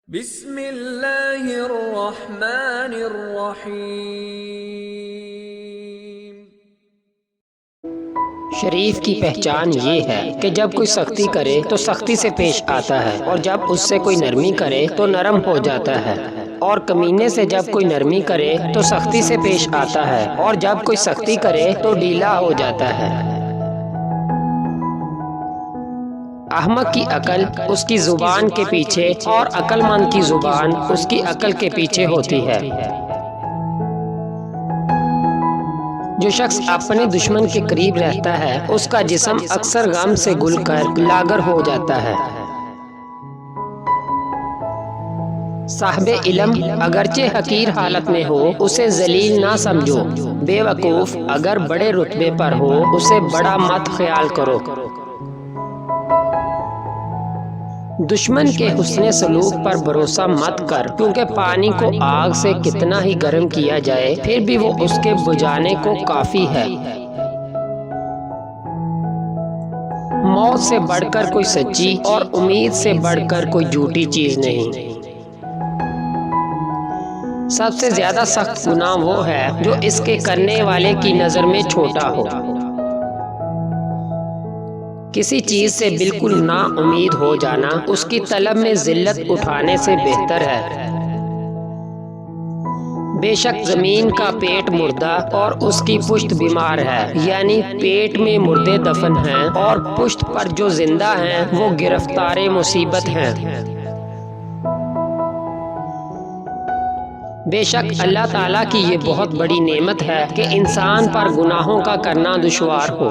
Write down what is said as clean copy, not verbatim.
بسم اللہ الرحمن الرحیم۔ شریف کی پہچان یہ ہے کہ جب کوئی سختی کرے تو سختی سے پیش آتا ہے، اور جب اس سے کوئی نرمی کرے تو نرم ہو جاتا ہے، اور کمینے سے جب کوئی نرمی کرے تو سختی سے پیش آتا ہے، اور جب کوئی سختی کرے تو ڈھیلا ہو جاتا ہے۔ احمق کی عقل اس کی زبان کے پیچھے اور عقل مند کی زبان اس کی عقل کے پیچھے ہوتی ہے۔ جو شخص اپنے دشمن کے قریب رہتا ہے اس کا جسم اکثر غم سے گل کر لاغر ہو جاتا ہے۔ صاحب علم اگرچہ حقیر حالت میں ہو اسے ذلیل نہ سمجھو، بے وقوف اگر بڑے رتبے پر ہو اسے بڑا مت خیال کرو۔ دشمن کے حسن سلوک پر بھروسہ مت کر، کیونکہ پانی کو آگ سے کتنا ہی گرم کیا جائے پھر بھی وہ اس کے بجھانے کو کافی ہے۔ موت سے بڑھ کر کوئی سچی اور امید سے بڑھ کر کوئی جھوٹی چیز نہیں۔ سب سے زیادہ سخت گناہ وہ ہے جو اس کے کرنے والے کی نظر میں چھوٹا ہو۔ کسی چیز سے بالکل نا امید ہو جانا اس کی طلب میں ذلت اٹھانے سے بہتر ہے۔ بے شک زمین کا پیٹ مردہ اور اس کی پشت بیمار ہے، یعنی پیٹ میں مردے دفن ہیں اور پشت پر جو زندہ ہیں وہ گرفتار مصیبت ہیں۔ بے شک اللہ تعالیٰ کی یہ بہت بڑی نعمت ہے کہ انسان پر گناہوں کا کرنا دشوار ہو۔